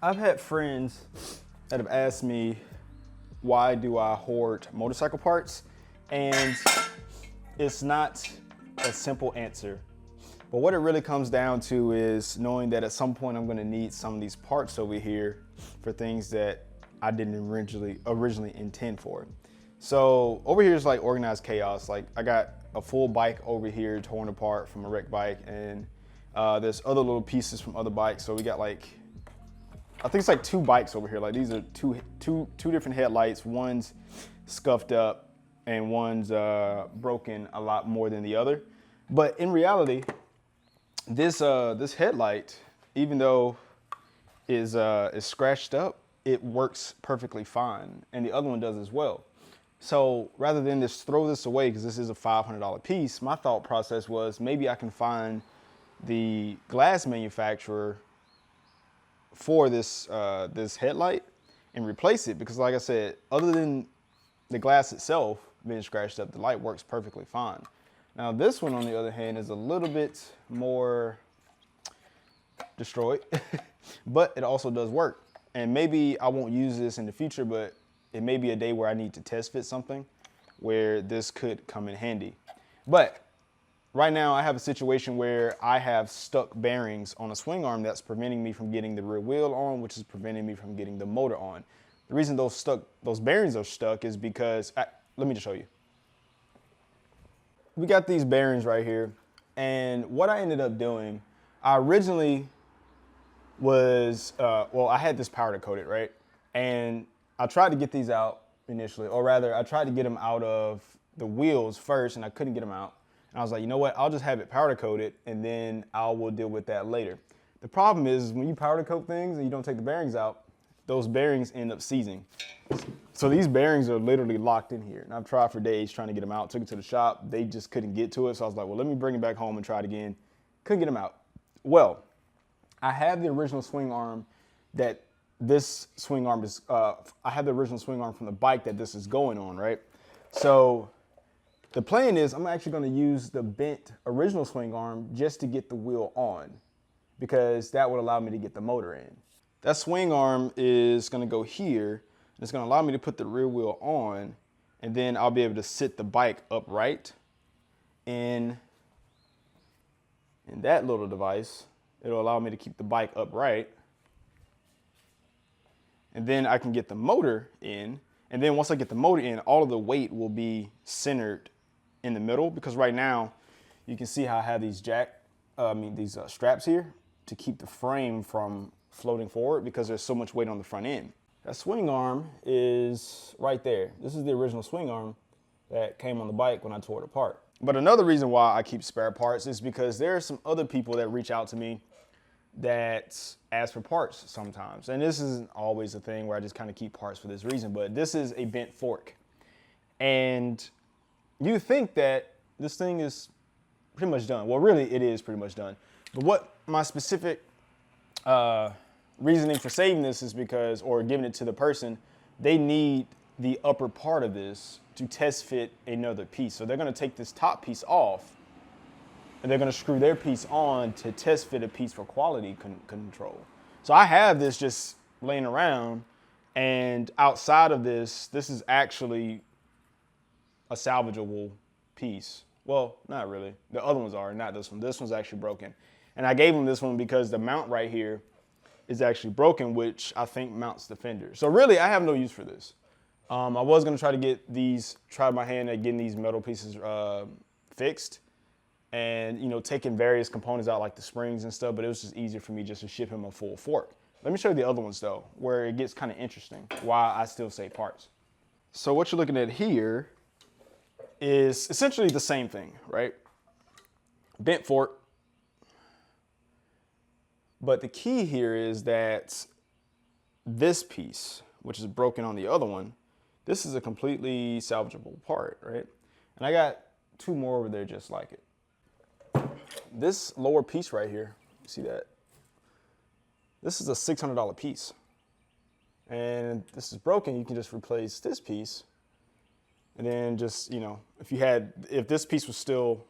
I've had friends that have asked me, why do I hoard motorcycle parts? And it's not a simple answer. But what it really comes down to is knowing that at some point I'm gonna need some of these parts over here for things that I didn't originally intend for. So over here is like organized chaos. Like I got a full bike over here torn apart from a wrecked bike, and there's other little pieces from other bikes. So we got like, I think it's like 2 bikes over here. Like these are two different headlights. One's scuffed up and one's broken a lot more than the other. But in reality, this headlight, even though is scratched up, it works perfectly fine, and the other one does as well. So rather than just throw this away, because this is a $500 piece, my thought process was maybe I can find the glass manufacturer for this this headlight and replace it, because like I said, other than the glass itself being scratched up, the light works perfectly fine. Now this one, on the other hand, is a little bit more destroyed, but it also does work. And maybe I won't use this in the future, but it may be a day where I need to test fit something where this could come in handy. But right now I have a situation where I have stuck bearings on a swing arm that's preventing me from getting the rear wheel on, which is preventing me from getting the motor on. The reason those bearings are stuck is because, let me just show you. We got these bearings right here, and what I ended up doing, I originally was, well, I had this powder coated, right? And I tried to get these out initially, or rather I tried to get them out of the wheels first, and I couldn't get them out. And I was like, you know what, I'll just have it powder coated and then I will deal with that later. The problem is when you powder coat things and you don't take the bearings out, those bearings end up seizing. So these bearings are literally locked in here. And I've tried for days trying to get them out, took it to the shop. They just couldn't get to it. So I was like, well, let me bring it back home and try it again. Couldn't get them out. Well, I have the original swing arm that this swing arm is, I have the original swing arm from the bike that this is going on, right? So the plan is I'm actually gonna use the bent original swing arm just to get the wheel on, because that would allow me to get the motor in. That swing arm is gonna go here. It's gonna allow me to put the rear wheel on, and then I'll be able to sit the bike upright in that little device. It'll allow me to keep the bike upright. And then I can get the motor in. And then once I get the motor in, all of the weight will be centered in the middle, because right now you can see how I have these straps here to keep the frame from floating forward, because there's so much weight on the front end. That swing arm is right there. This is the original swing arm that came on the bike when I tore it apart. But another reason why I keep spare parts is because there are some other people that reach out to me that ask for parts sometimes. And this isn't always a thing where I just kind of keep parts for this reason, but this is a bent fork. And you think that this thing is pretty much done. Well, really it is pretty much done. But what my specific reasoning for saving this is because, or giving it to the person, they need the upper part of this to test fit another piece. So they're gonna take this top piece off, and they're gonna screw their piece on to test fit a piece for quality control. So I have this just laying around, and outside of this, this is actually a salvageable piece. Well, not really. The other ones are, not this one. This one's actually broken. And I gave them this one because the mount right here is actually broken, which I think mounts the fender. So really, I have no use for this. I was gonna try my hand at getting these metal pieces fixed, and taking various components out like the springs and stuff, but it was just easier for me just to ship him a full fork. Let me show you the other ones though, where it gets kind of interesting, why I still save parts. So what you're looking at here is essentially the same thing, right? Bent fork. But the key here is that this piece, which is broken on the other one, this is a completely salvageable part, right? And I got 2 more over there just like it. This lower piece right here, you see that? This is a $600 piece. And this is broken, you can just replace this piece. And then just, if this piece was still,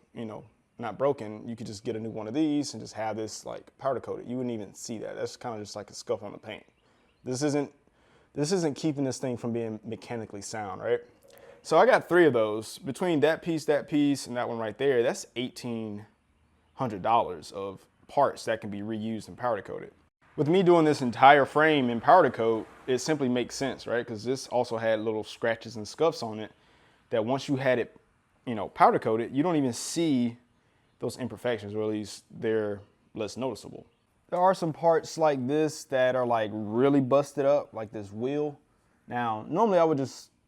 not broken, you could just get a new one of these and just have this like powder coated. You wouldn't even see that. That's kind of just like a scuff on the paint. This isn't keeping this thing from being mechanically sound, right? So I got 3 of those. Between that piece, and that one right there, that's $1,800 of parts that can be reused and powder coated. With me doing this entire frame in powder coat, it simply makes sense, right? Because this also had little scratches and scuffs on it that once you had it, powder coated, you don't even see those imperfections, or at least they're less noticeable. There are some parts like this that are like really busted up, like this wheel. Now, normally I would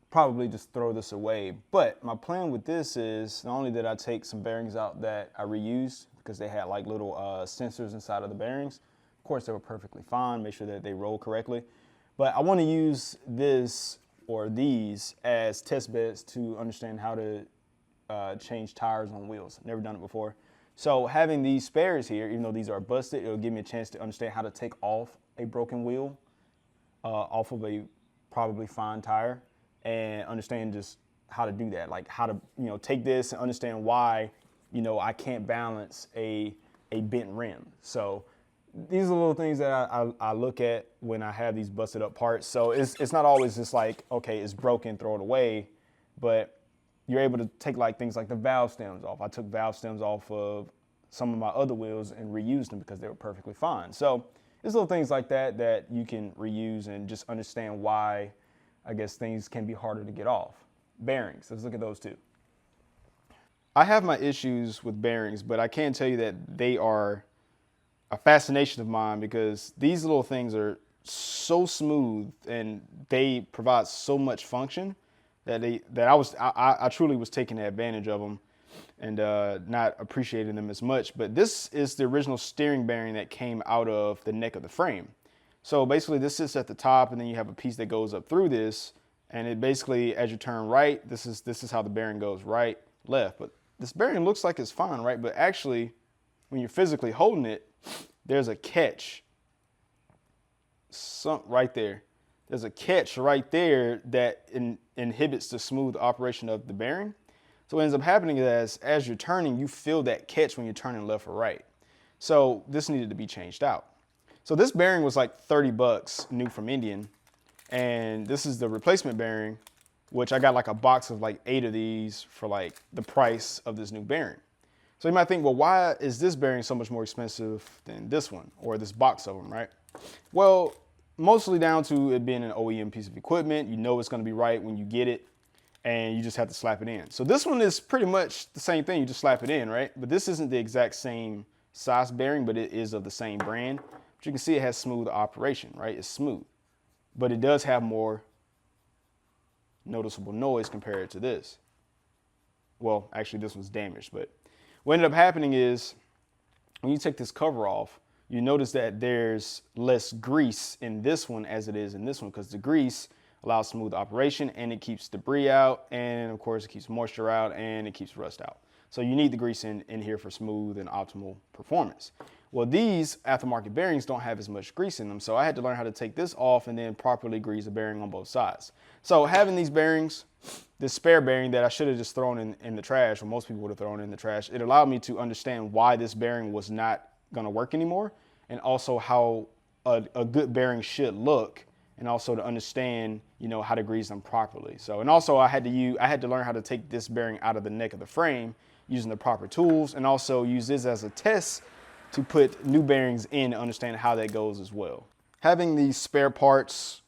probably just throw this away, but my plan with this is not only did I take some bearings out that I reused because they had like little sensors inside of the bearings. Of course, they were perfectly fine, make sure that they roll correctly. But I want to use this or these as test beds to understand how to change tires on wheels. Never done it before. So having these spares here, even though these are busted, it'll give me a chance to understand how to take off a broken wheel off of a probably fine tire, and understand just how to do that. Like how to, take this and understand why, I can't balance a bent rim. So these are little things that I look at when I have these busted up parts. So it's not always just like, okay, it's broken, throw it away, but you're able to take like things like the valve stems off. I took valve stems off of some of my other wheels and reused them because they were perfectly fine. So there's little things like that that you can reuse and just understand why, I guess, things can be harder to get off. Bearings, let's look at those too. I have my issues with bearings, but I can tell you that they are a fascination of mine because these little things are so smooth and they provide so much function that I truly was taking advantage of them and not appreciating them as much. But this is the original steering bearing that came out of the neck of the frame. So basically this sits at the top, and then you have a piece that goes up through this, and it basically, as you turn right, this is how the bearing goes, right, left. But this bearing looks like it's fine, right? But actually, when you're physically holding it, there's a catch. Right there. There's a catch right there that inhibits the smooth operation of the bearing. So what ends up happening is as you're turning, you feel that catch when you're turning left or right. So this needed to be changed out. So this bearing was like 30 bucks new from Indian. And this is the replacement bearing, which I got like a box of like 8 of these for like the price of this new bearing. So you might think, well, why is this bearing so much more expensive than this one or this box of them, right? Well, mostly down to it being an OEM piece of equipment. You know it's going to be right when you get it, and you just have to slap it in. So this one is pretty much the same thing. You just slap it in, right? But this isn't the exact same size bearing, but it is of the same brand. But you can see it has smooth operation, right? It's smooth, but it does have more noticeable noise compared to this. Well, actually this was damaged, but what ended up happening is when you take this cover off, you notice that there's less grease in this one as it is in this one, because the grease allows smooth operation and it keeps debris out, and of course it keeps moisture out and it keeps rust out. So you need the grease in here for smooth and optimal performance. Well, these aftermarket bearings don't have as much grease in them, so I had to learn how to take this off and then properly grease the bearing on both sides. So having these bearings, this spare bearing that I should have just thrown in the trash, or most people would have thrown in the trash, it allowed me to understand why this bearing was not gonna work anymore, and also how a good bearing should look, and also to understand, how to grease them properly. So, and also I had to learn how to take this bearing out of the neck of the frame using the proper tools, and also use this as a test to put new bearings in to understand how that goes as well. Having these spare parts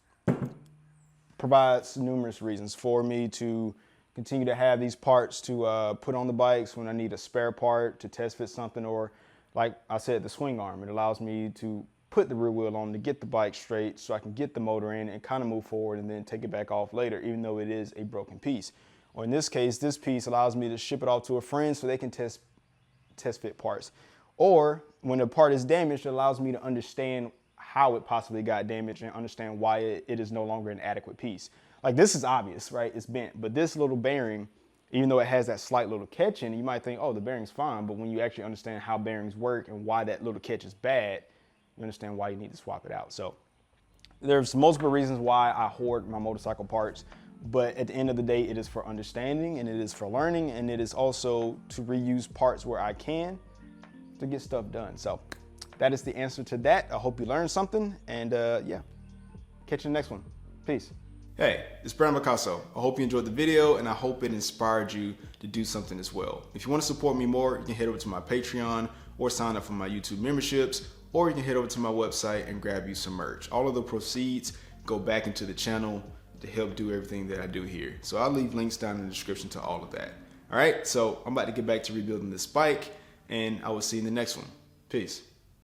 provides numerous reasons for me to continue to have these parts to put on the bikes when I need a spare part to test fit something, or like I said, the swing arm. It allows me to put the rear wheel on to get the bike straight so I can get the motor in and kind of move forward and then take it back off later, even though it is a broken piece. Or in this case, this piece allows me to ship it off to a friend so they can test fit parts. Or when a part is damaged, it allows me to understand how it possibly got damaged and understand why it is no longer an adequate piece. Like this is obvious, right? It's bent, but this little bearing, even though it has that slight little catch in it, you might think, oh, the bearing's fine. But when you actually understand how bearings work and why that little catch is bad, you understand why you need to swap it out. So there's multiple reasons why I hoard my motorcycle parts, but at the end of the day, it is for understanding and it is for learning, and it is also to reuse parts where I can to get stuff done. So that is the answer to that. I hope you learned something, and yeah, Catch you in the next one. Peace. Hey, it's Brian Bicasso. I hope you enjoyed the video and I hope it inspired you to do something as well. If you want to support me more, you can head over to my Patreon or sign up for my YouTube memberships, or you can head over to my website and grab you some merch. All of the proceeds go back into the channel to help do everything that I do here. So I'll leave links down in the description to all of that. All right, so I'm about to get back to rebuilding this bike, and I will see you in the next one. Peace.